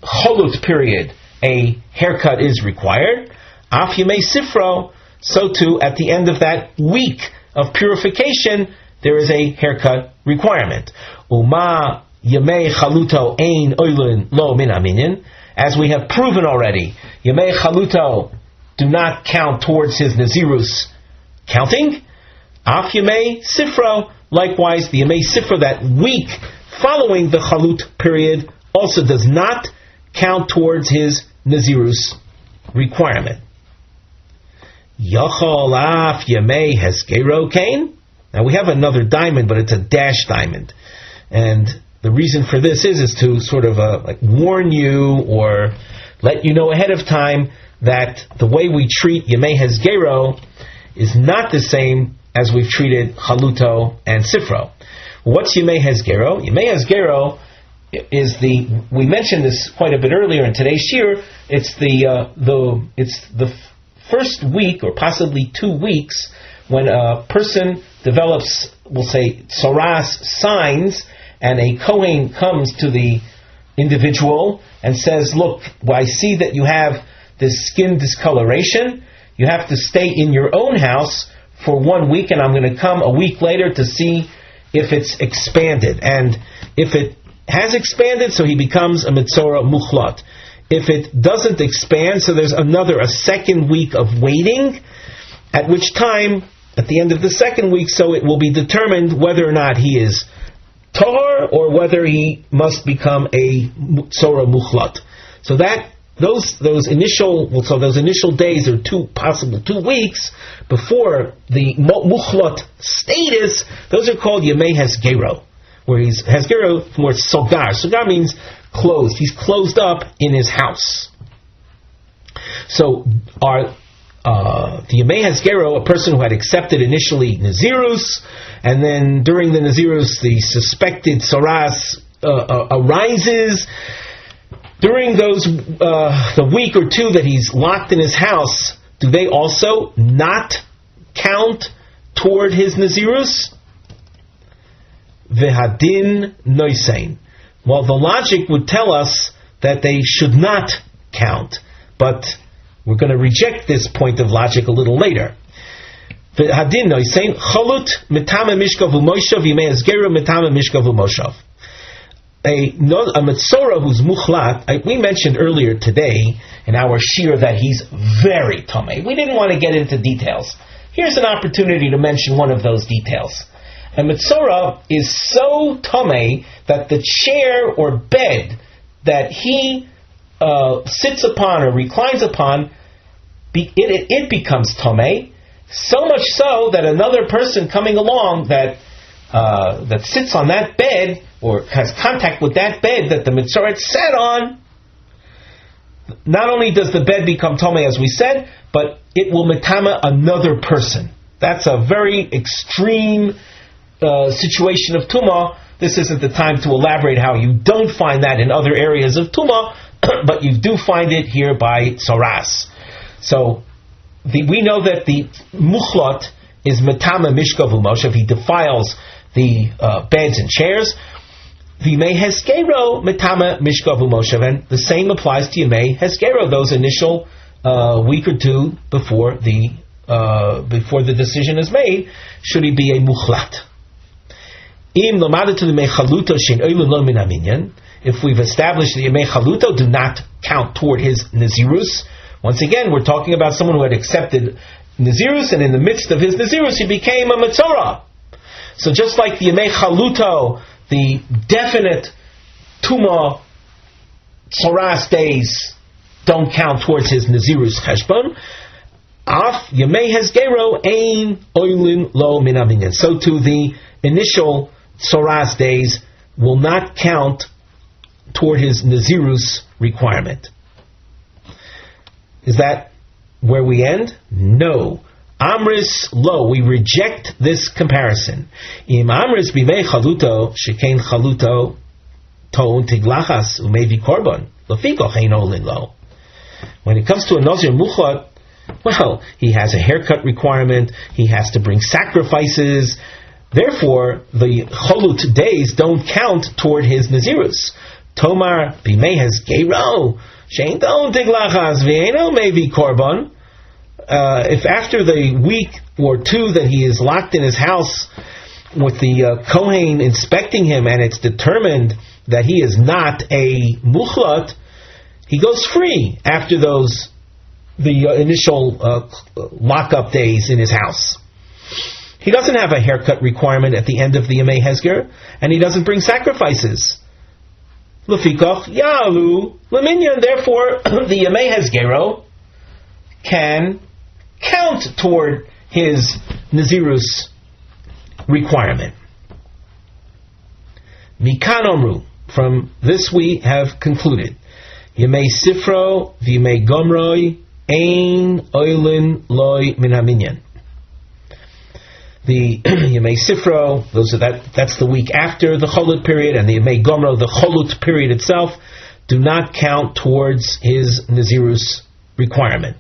Chalut period, a haircut is required. Af Yemei Sifro, so too at the end of that week of purification, there is a haircut requirement. Uma Yemei Chaluto Ein Oilin Lo Min Aminin, as we have proven already, Yemei Chaluto do not count towards his Nazirus counting. Af Yemei Sifro, likewise the Yemei Sifro, that week following the Chalut period, also does not count towards his Nazirus requirement. Yachol Af Yemei Heskero Kain. Now we have another diamond, but it's a dash diamond, and the reason for this is to sort of warn you or let you know ahead of time that the way we treat Yemei Hezgero is not the same as we've treated Chaluto and Sifro. What's Yemei Hezgero? Yemei Hezgero is we mentioned this quite a bit earlier in today's shiur. It's the first week or possibly 2 weeks when a person develops, we'll say, Tzoras signs, and a Kohen comes to the individual and says, look, I see that you have this skin discoloration. You have to stay in your own house for 1 week, and I'm going to come a week later to see if it's expanded. And if it has expanded, so he becomes a Mitzorah Muchlat. If it doesn't expand, so there's a second week of waiting, at which time, at the end of the second week, so it will be determined whether or not he is Tahor or whether he must become a Mitzorah Muchlat. So those initial days are 2 weeks before the Muchlat status, those are called Yemei Hezgero, where he's Hezgero from where it's Sogar. Sogar means closed. He's closed up in his house. So the Yemei Hezgero, a person who had accepted initially Nazirus, and then during the Nazirus the suspected Tzoras arises. During the week or 2 that he's locked in his house, do they also not count toward his Nazirus? Vehadin noisein. Well, the logic would tell us that they should not count, but we're going to reject this point of logic a little later. Vehadin noisein chalut mitama mishkav u'moshav yimei hezgera mitama mishkav u'moshav. A Mitzorah who's muchlat, we mentioned earlier today in our shiur that he's very tamei. We didn't want to get into details. Here's an opportunity to mention one of those details. A Mitzorah is so tamei that the chair or bed that he sits upon or reclines upon, it becomes tamei. So much so that another person coming along that sits on that bed or has contact with that bed that the Mitzorah sat on, not only does the bed become tamei as we said, but it will metama another person. That's a very extreme situation of tumah. This isn't the time to elaborate how you don't find that in other areas of tumah, but you do find it here by Tzoras. So we know that the muchlot is metama mishkav umoshev. If he defiles the beds and chairs, v'yimei heskero metama mishkav umoshev, and the same applies to yimei heskero, those initial week or two before the decision is made. Should he be a muchlat? Im lamadatu yimei chaluto shein oilun lo min haminyan. If we've established that yimei chaluto do not count toward his nazirus, once again we're talking about someone who had accepted nazirus, and in the midst of his nazirus he became a metzora. So just like the yimei chaluto, the definite tuma tzoras days don't count towards his nazirus cheshbon, af yemei hesgero ein oilin lo min haminyan. So too the initial tzoras days will not count toward his nazirus requirement. Is that where we end? No. Amris lo, we reject this comparison. Im amris bimei chaluto shekain chaluto toon tiglachas umevi korban lefiko hein olin lo. When it comes to a nazir muchlot, well, he has a haircut requirement, he has to bring sacrifices, therefore the chalut days don't count toward his nazirus. Tomar bimei hesgero shein toon tiglachas v'eino mevi korban. If after the week or two that he is locked in his house with the Kohen inspecting him, and it's determined that he is not a muchlot, he goes free after the initial lockup days in his house. He doesn't have a haircut requirement at the end of the Yemei Hezger, and he doesn't bring sacrifices. Lefikoch yalu leminyan. Therefore, the Yemei Hezgero can count toward his nazirus requirement. Mikan omru. From this we have concluded. Yemei sifro v'yemei gomroi ein oilin loy min haminyan. The Yemei Sifro, that's the week after the Cholut period, and the Yemei Gomro, the Cholut period itself, do not count towards his Nazirus requirement.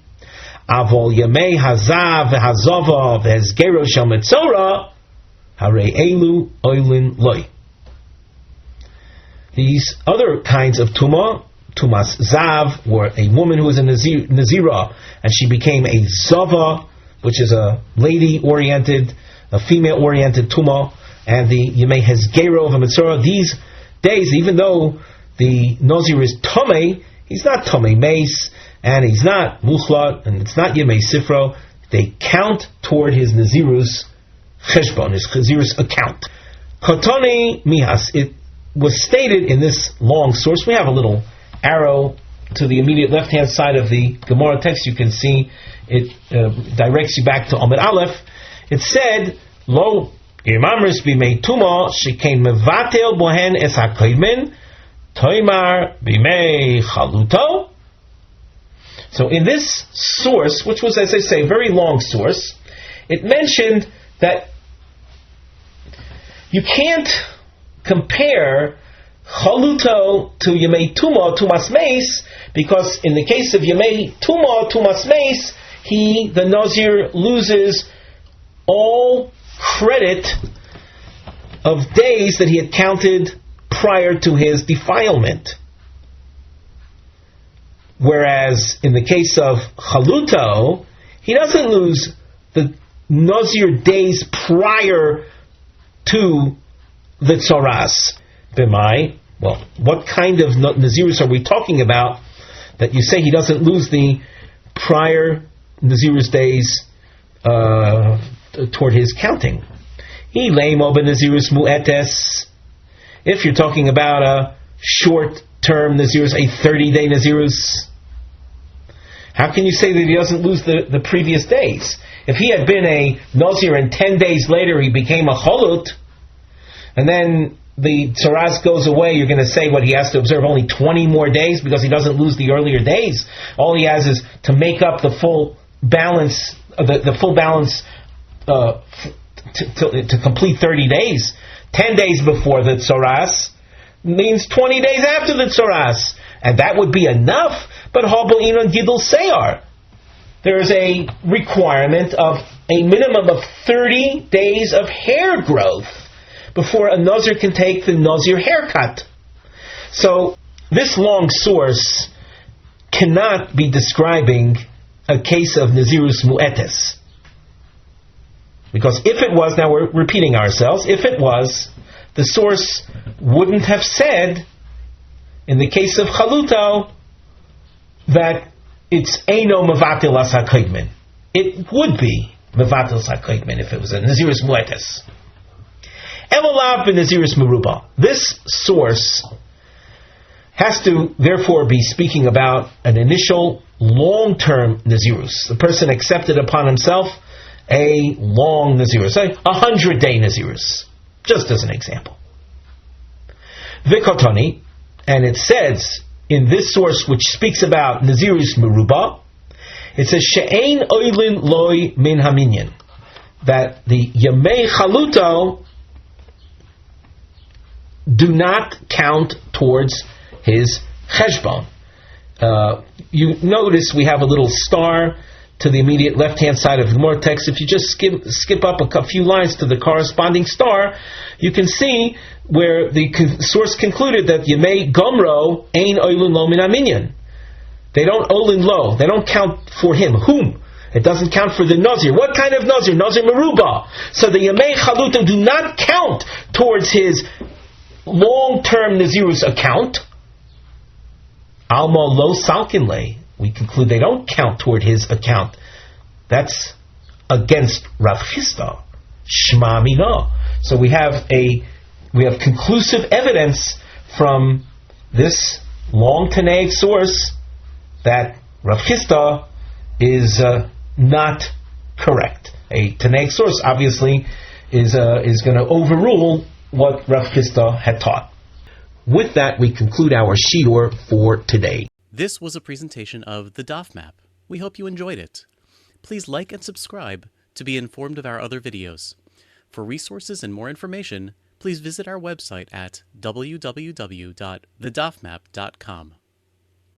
Avol Yemei Hazav v'Hazova v'Hezgero shel Metzora Harei Elu Oilin Loy. These other kinds of Tumah, Tumas Zav, were a woman who was a Nazira, and she became a Zava, which is a lady-oriented, a female-oriented Tumah, and the Yemei Hezgero of a Metzora. These days, even though the Nazir is Tomei, he's not Tomei Meis, and he's not Muchlat, and it's not Yemei Sifro, they count toward his Nazirus Cheshbon, his Nazirus account. Chotoni Mihas, it was stated in this long source. We have a little arrow to the immediate left-hand side of the Gemara text. You can see it directs you back to Amud Aleph. It said, Lo imamris b'mei tuma shekein mevatel bohen es hakoymen toimar b'mei chaluto. So in this source, which was, as I say, a very long source, it mentioned that you can't compare chaluto to Yemei Tuma, Tumas Meis, because in the case of Yemei Tuma, Tumas Meis, the Nazir loses all credit of days that he had counted prior to his defilement. Whereas in the case of chaluto, he doesn't lose the Nazir days prior to the tzoras. B'mai, well, what kind of Nazirus are we talking about that you say he doesn't lose the prior Nazirus days toward his counting? Nazirus mu'etes. If you're talking about a short-term Nazirus, a 30-day Nazirus, how can you say that he doesn't lose the previous days? If he had been a Nazir and 10 days later he became a Cholut, and then the tzaras goes away, you're going to say what he has to observe only 20 more days because he doesn't lose the earlier days. All he has is to make up the full balance, the full balance to complete 30 days. 10 days before the tzaras means 20 days after the tzaras, and that would be enough. But habo inon gidul seyar, there is a requirement of a minimum of 30 days of hair growth before a Nazir can take the Nazir haircut. So this long source cannot be describing a case of Nazirus Mu'etes. Because if it was, now we're repeating ourselves, if it was, the source wouldn't have said, in the case of Chaluto, that it's Eino Mevatil As HaKohen. It would be Mevatil As HaKohen if it was a Nazirus Mu'etes. Elolav b'Nazirus Meruba. This source has to, therefore, be speaking about an initial long-term Nazirus. The person accepted upon himself a long Nazirus, a 100-day Nazirus, just as an example. Vikotoni, and it says in this source which speaks about Nazirus Meruba, it says She'ein oilin loy min haminyan, that the Yemei Chaluto do not count towards his cheshbon. You notice we have a little star to the immediate left-hand side of the Gemara text. If you just skip up a few lines to the corresponding star, you can see where the source concluded that Yemei Gomro Ein Oilun Lo Min Aminyan. They don't Olin Lo. They don't count for him. Whom? It doesn't count for the Nazir. What kind of Nazir? Nazir Meruba. So the Yemei Chaluto do not count towards his long-term Nazirus account. Alma Lo Salkinle. We conclude they don't count toward his account. That's against Rav Chisda. Shma Mino. So we have conclusive evidence from this long Tanaic source that Rav Chisda is not correct. A Tanaic source obviously is going to overrule what Rav Chisda had taught. With that, we conclude our shiur for today. This was a presentation of the Daf Map. We hope you enjoyed it. Please like and subscribe to be informed of our other videos. For resources and more information, please visit our website at www.thedafmap.com.